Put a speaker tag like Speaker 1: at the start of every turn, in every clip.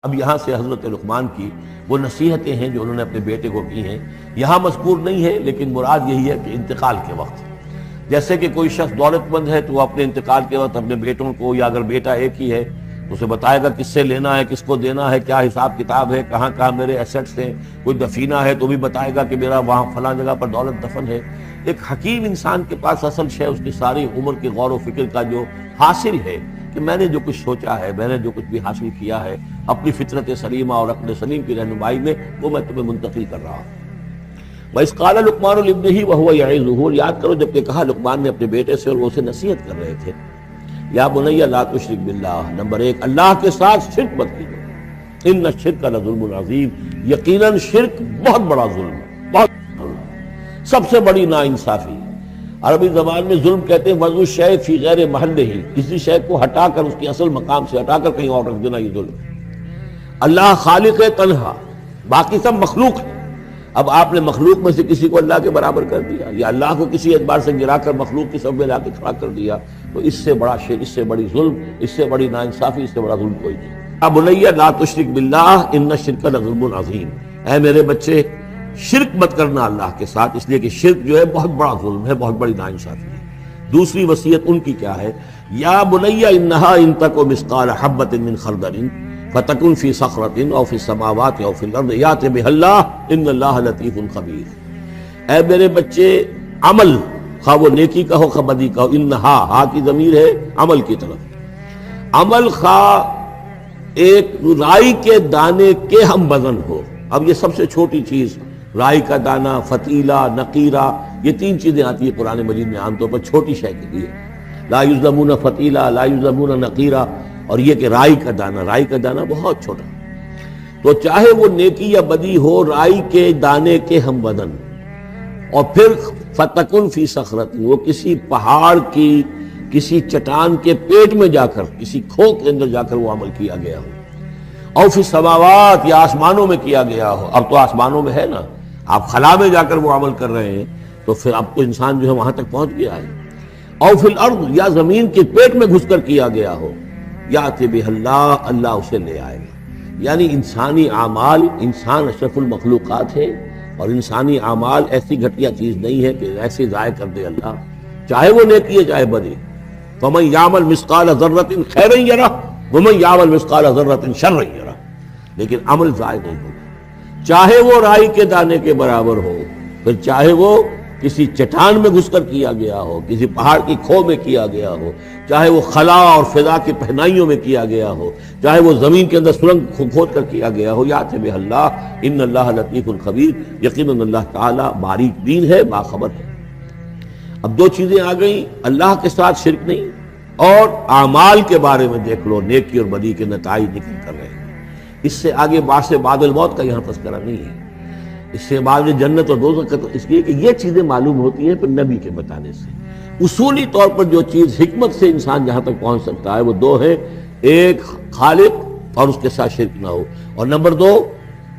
Speaker 1: اب یہاں سے حضرت لقمان کی وہ نصیحتیں ہیں جو انہوں نے اپنے بیٹے کو کی ہیں، یہاں مذکور نہیں ہے، لیکن مراد یہی ہے کہ انتقال کے وقت جیسے کہ کوئی شخص دولت مند ہے تو وہ اپنے انتقال کے وقت اپنے بیٹوں کو، یا اگر بیٹا ایک ہی ہے اسے بتائے گا کس سے لینا ہے، کس کو دینا ہے، کیا حساب کتاب ہے، کہاں کہاں میرے ایسٹس ہیں، کوئی دفینہ ہے تو بھی بتائے گا کہ میرا وہاں فلاں جگہ پر دولت دفن ہے۔ ایک حکیم انسان کے پاس اصل شے اس کی ساری عمر کے غور و فکر کا جو حاصل ہے کہ میں نے جو کچھ سوچا ہے، میں نے جو کچھ بھی حاصل کیا ہے اپنی فطرت سلیمہ اور عقل سلیم کی رہنمائی میں، وہ میں تمہیں منتقل کر رہا ہوں۔ وَإِذْ قَالَ لُقْمَانُ لِابْنِهِ وَهُوَ يَعِظُهُ، یاد کرو جب کہ کہا لقمان نے اپنے بیٹے سے اور وہ اسے نصیحت کر رہے تھے، یا بنی لا تشرک باللہ، نمبر ایک اللہ کے ساتھ شرک مت کیجو، ان الشرک لظلم عظیم، یقیناً شرک بہت بڑا ظلم ہے، بہت ظلم، سب سے بڑی ناانصافی۔ عربی زبان میں ظلم کہتے ہیں وضع الشیء فی غیر محلہ، کسی شے کو ہٹا کر اس کے اصل مقام سے ہٹا کر کہیں اور رکھ دینا، یہ ظلم ہے۔ اللہ خالق ہے تنہا، باقی سب مخلوق ہے، اب آپ نے مخلوق میں سے کسی کو اللہ کے برابر کر دیا، یا اللہ کو کسی اعتبار سے گرا کر مخلوق کی سب میں لا کے کھڑا کر دیا، تو اس سے بڑا شرک، اس سے بڑی ظلم، اس سے بڑی ناانصافی، اس سے بڑا ظلم کوئی نہیں۔ اب بنی لا تشرک باللہ ان الشرک لظلم عظیم، اے میرے بچے شرک مت کرنا اللہ کے ساتھ، اس لیے کہ شرک جو ہے بہت بڑا ظلم ہے، بہت بڑی ناانصافی ہے۔ دوسری وصیت ان کی کیا ہے؟ یا بنی انہا ان تک مثقال حبۃ من خردل فتکن فی صخرۃ او فی السماوات او فی الارض یأت بها اللہ ان اللہ لطیف خبیر، اے میرے بچے عمل، خواہ وہ نیکی کا ہو خواہ بدی کا ہو، انہا ہا کی ضمیر ہے عمل کی طرف، عمل خواہ ایک رائی کے دانے کے ہم وزن ہو، اب یہ سب سے چھوٹی چیز رائی کا دانہ، فتیلہ، نقیرہ، یہ تین چیزیں آتی ہیں قرآن مجید میں عام طور پر چھوٹی شے کے لیے، لا یظلمون فتیلہ، لا یظلمون نقیرہ، اور یہ کہ رائی کا دانہ، رائی کا دانہ بہت چھوٹا، تو چاہے وہ نیکی یا بدی ہو رائی کے دانے کے ہم وزن، اور پھر فتکن فی صخرۃ، وہ کسی پہاڑ کی، کسی چٹان کے پیٹ میں جا کر، کسی کھو کے اندر جا کر وہ عمل کیا گیا ہو، او فی السماوات، یا آسمانوں میں کیا گیا ہو، اب تو آسمانوں میں ہے نا، آپ خلا میں جا کر وہ عمل کر رہے ہیں تو پھر اب تو انسان جو ہے وہاں تک پہنچ گیا ہے، او فی الارض، یا زمین کے پیٹ میں گھس کر کیا گیا ہو، یأت بہ اللہ، اللہ اسے لے آئے گا۔ یعنی انسانی اعمال، انسان اشرف المخلوقات ہے، اور انسانی اعمال ایسی گھٹیا چیز نہیں ہے کہ ایسے ضائع کر دے اللہ، چاہے وہ نیکی ہے چاہے بدی۔ فمن یعمل مثقال ذرۃ خیرا یرہ ومن یعمل مثقال ذرۃ شرا یرہ، لیکن عمل ضائع نہیں ہوگا، چاہے وہ رائی کے دانے کے برابر ہو، پھر چاہے وہ کسی چٹان میں گھس کر کیا گیا ہو، کسی پہاڑ کی کھو میں کیا گیا ہو، چاہے وہ خلا اور فضا کی پہنائیوں میں کیا گیا ہو، چاہے وہ زمین کے اندر سرنگ کھود کر کیا گیا ہو، یأت بہ اللہ ان اللہ لطیف خبیر، یقیناً اللہ تعالیٰ باریک بین ہے، باخبر ہے۔ اب دو چیزیں آ گئیں، اللہ کے ساتھ شرک نہیں، اور اعمال کے بارے میں دیکھ لو، نیکی اور بدی کے نتائج نکل کر رہے ہیں۔ اس سے آگے بعث بعد الموت کا یہاں تذکرہ نہیں ہے، اس سے بعد جنت اور دوزخ کا، اس لیے کہ یہ چیزیں معلوم ہوتی ہیں پھر نبی کے بتانے سے۔ اصولی طور پر جو چیز حکمت سے انسان جہاں تک پہنچ سکتا ہے وہ دو ہے، ایک خالق اور اس کے ساتھ شرک نہ ہو، اور نمبر دو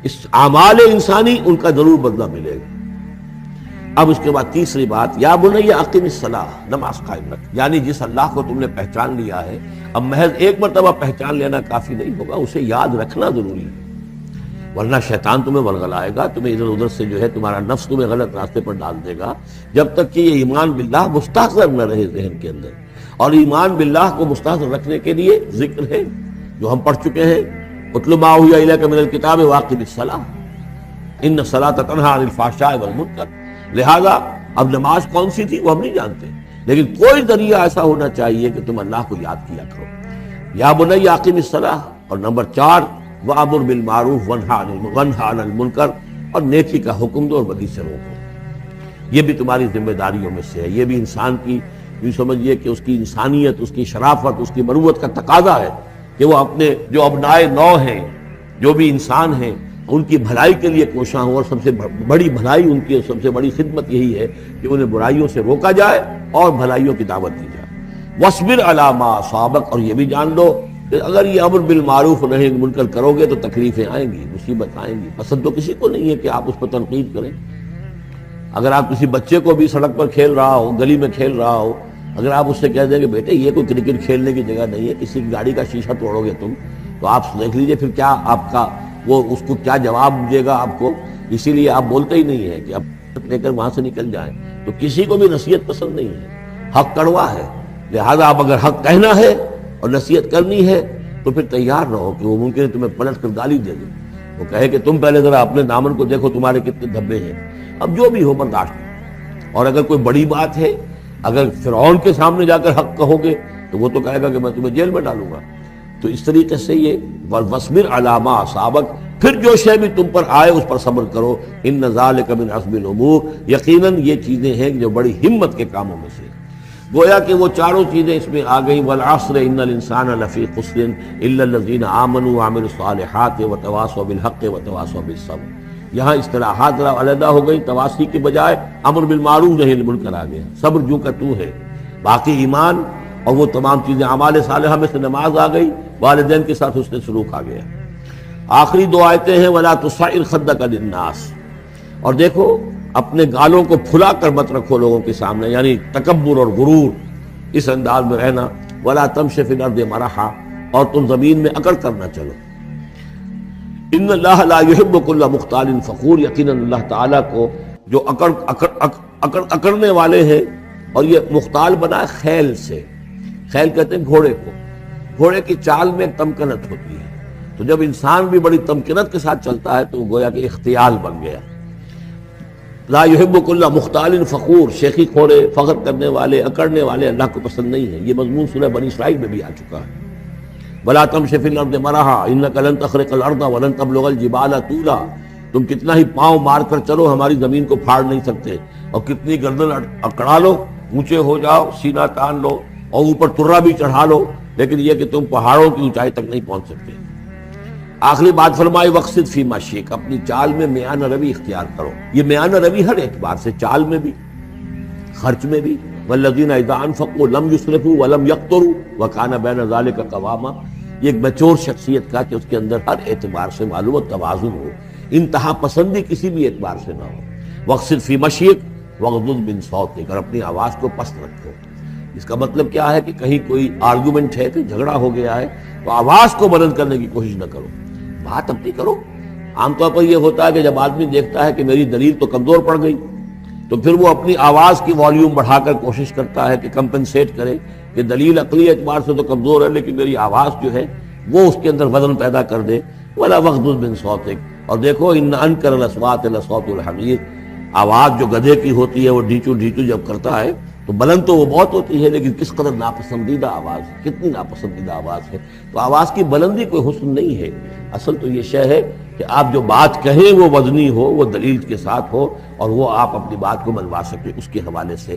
Speaker 1: اس اعمال انسانی ان کا ضرور بدلہ ملے گا۔ اب اس کے بعد تیسری بات، یا بنی اقم الصلاۃ، نماز قائم رکھ، یعنی جس اللہ کو تم نے پہچان لیا ہے، اب محض ایک مرتبہ پہچان لینا کافی نہیں ہوگا، اسے یاد رکھنا ضروری ہے، ورنہ شیطان تمہیں ورغلائے گا، تمہیں ادھر ادھر سے جو ہے تمہارا نفس تمہیں غلط راستے پر ڈال دے گا، جب تک کہ یہ ایمان باللہ مستحضر نہ رہے ذہن کے اندر۔ اور ایمان باللہ کو مستحضر رکھنے کے لیے ذکر ہے جو ہم پڑھ چکے ہیں، اتل ما اوحی الیک من الکتاب واقم الصلاۃ ان الصلاۃ تنہی عن الفحشاء والمنکر، لہذا اب نماز کون سی تھی وہ ہم نہیں جانتے، لیکن کوئی ذریعہ ایسا ہونا چاہیے کہ تم اللہ کو یاد کیا کرو۔ یا بنی اقم الصلاۃ، اور نمبر 4 وَأَمُرْ بِالْمَعْرُوفِ وَانْهَ عَنِ الْمُنْکَرِ، اور نیکی کا حکم دو اور بدی سے روکو، یہ بھی تمہاری ذمہ داریوں میں سے ہے، یہ بھی انسان کی، یوں سمجھیے کہ اس کی انسانیت، اس کی شرافت، اس کی مروت کا تقاضا ہے کہ وہ اپنے جو ابنائے نو ہیں، جو بھی انسان ہیں، ان کی بھلائی کے لیے کوشاں ہوں، اور سب سے بڑی بھلائی ان کی، سب سے بڑی خدمت یہی ہے کہ انہیں برائیوں سے روکا جائے اور بھلائیوں کی دعوت دی جائے۔ وَاصْبِرْ عَلَىٰ مَا أَصَابَكَ، اور یہ بھی جان لو کہ اگر یہ امر بالمعروف نہی عن المنکر کرو گے تو تکلیفیں آئیں گی، مصیبت آئیں گی، پسند تو کسی کو نہیں ہے کہ آپ اس پر تنقید کریں۔ اگر آپ کسی بچے کو بھی سڑک پر کھیل رہا ہو، گلی میں کھیل رہا ہو، اگر آپ اس سے کہہ دیں کہ بیٹے یہ کوئی کرکٹ کھیلنے کی جگہ نہیں ہے، کسی کی گاڑی کا شیشہ توڑو گے تم، تو آپ دیکھ لیجئے پھر کیا آپ کا وہ اس کو کیا جواب دے گا آپ کو. اسی لیے آپ بولتے ہی نہیں ہیں کہ اب لے کر وہاں سے نکل جائیں. تو کسی کو بھی نصیحت پسند نہیں ہے, حق کڑوا ہے, لہذا آپ اگر حق کہنا ہے اور نصیحت کرنی ہے تو پھر تیار رہو کہ وہ ممکن ہے تمہیں پلٹ کر گالی دے دے, وہ کہے کہ تم پہلے ذرا اپنے دامن کو دیکھو تمہارے کتنے دھبے ہیں. اب جو بھی ہو برداشت. اور اگر کوئی بڑی بات ہے, اگر فرعون کے سامنے جا کر حق کہو گے تو وہ تو کہے گا کہ میں تمہیں جیل میں ڈالوں گا. تو اس طریقے سے یہ وَاصْبِرْ عَلَىٰ مَا أَصَابَكَ, پھر جو شے بھی تم پر آئے اس پر صبر کرو. إِنَّ ذَلِكَ مِنْ عَزْمِ الْأُمُورِ, یقیناً یہ چیزیں ہیں جو بڑی ہمت کے کاموں میں سے. گویا کہ وہ چاروں چیزیں اس میں آ گئیں. وَالْعَصْرِ إِنَّ الْإِنسَانَ لَفِي خُسْرٍ إِلَّا الَّذِينَ آمَنُوا وَعَمِلُوا الصَّالِحَاتِ وَتَوَاصَوْا بِالْحَقِّ وَتَوَاصَوْا بِالصَّبْرِ. یہاں اصطلاحات ذرا علیحدہ ہو گئی, تواصی کے بجائے امر بالمعروف نہی عن المنکر آ گیا. صبر جو کا تو ہے, باقی ایمان اور وہ تمام چیزیں اعمال صالحہ میں سے نماز آ گئی, والدین کے ساتھ حسن سلوک آ گیا. آخری دو آیتیں ہیں وَلَا تُصَعِّرْ خَدَّكَ لِلنَّاسِ, اور دیکھو اپنے گالوں کو پھلا کر مت رکھو لوگوں کے سامنے, یعنی تکبر اور غرور اس انداز میں رہنا. وَلَا تَمْشِ فِي الْأَرْضِ مَرَحًا, اور تم زمین میں اکڑ کر نہ چلو. ان اللہ لا يحب كل مختال فخور, یقیناً اللہ تعالیٰ کو جو اکڑنے والے ہیں, اور یہ مختال بنا خیل سے. خیل کہتے ہیں گھوڑے کو. گھوڑے کی چال میں ایک تمکنت ہوتی ہے, تو جب انسان بھی بڑی تمکنت کے ساتھ چلتا ہے تو وہ گویا کہ اختیال بن گیا. لا يحب كل مختال فخور, شیخی کھوڑے, فخر کرنے والے, اکڑنے والے اللہ کو پسند نہیں ہے. یہ مضمون سورہ بنی اسرائیل میں بھی آ چکا ہے. وَلَا تَمْشِ فِي الْأَرْضِ مَرَحًا إِنَّكَ لَن تَخْرِقَ الْأَرْضَ وَلَن تَبْلُغَ الْجِبَالَ طُولًا, تم کتنا ہی پاؤں مار کر چلو ہماری زمین کو پھاڑ نہیں سکتے, اور کتنی گردن اکڑا لو, اونچے ہو جاؤ, سینہ تان لو اور اوپر ترا بھی چڑھا لو, لیکن یہ کہ تم پہاڑوں کی اونچائی تک نہیں پہنچ سکتے. آخری بات فرمائی وَاقْصِدْ فِي مَشْيِكَ, اپنی چال میں میانہ روی اختیار کرو. یہ میانہ روی ہر اعتبار سے, چال میں بھی, خرچ میں بھی. وَالَّذِينَ إِذَا أَنفَقُوا لَمْ يُسْرِفُوا وَلَمْ يَقْتُرُوا وَكَانَ بَيْنَ ذَلِكَ قَوَامًا, یہ ایک میچور شخصیت کا کہ اس کے اندر ہر اعتبار سے معلوم و توازن ہو, انتہا پسندی کسی بھی اعتبار سے نہ ہو. وَاقْصِدْ فِي مَشْيِكَ وَاغْضُضْ مِنْ صَوْتِكَ, اور اپنی آواز کو پست رکھو. اس کا مطلب کیا ہے کہ کہیں کوئی آرگومنٹ ہے, کہ جھگڑا ہو گیا ہے, تو آواز کو بلند کرنے کی کوشش نہ کرو, بات اپنی کرو. عام طور پر یہ ہوتا ہے کہ جب آدمی دیکھتا ہے کہ میری دلیل تو کمزور پڑ گئی, تو پھر وہ اپنی آواز کی والیوم بڑھا کر کوشش کرتا ہے کہ کمپنسیٹ کرے کہ دلیل عقلی اعتبار سے تو کمزور ہے, لیکن میری آواز جو ہے وہ اس کے اندر وزن پیدا کر دے. وَلَا وَاغْضُضْ مِنْ صَوْتِكَ, اور دیکھو إِنَّ أَنْكَرَ الْأَصْوَاتِ لَصَوْتُ الْحَمِيرِ, آواز جو گدھے کی ہوتی ہے وہ ڈھیچو ڈھیچو جب کرتا ہے تو بلند تو وہ بہت ہوتی ہے, لیکن کس قدر ناپسندیدہ آواز ہے, کتنی ناپسندیدہ آواز ہے. تو آواز کی بلندی کوئی حسن نہیں ہے, اصل تو یہ شے ہے کہ آپ جو بات کہیں وہ وزنی ہو, وہ دلیل کے ساتھ ہو, اور وہ آپ اپنی بات کو منوا سکیں اس کے حوالے سے.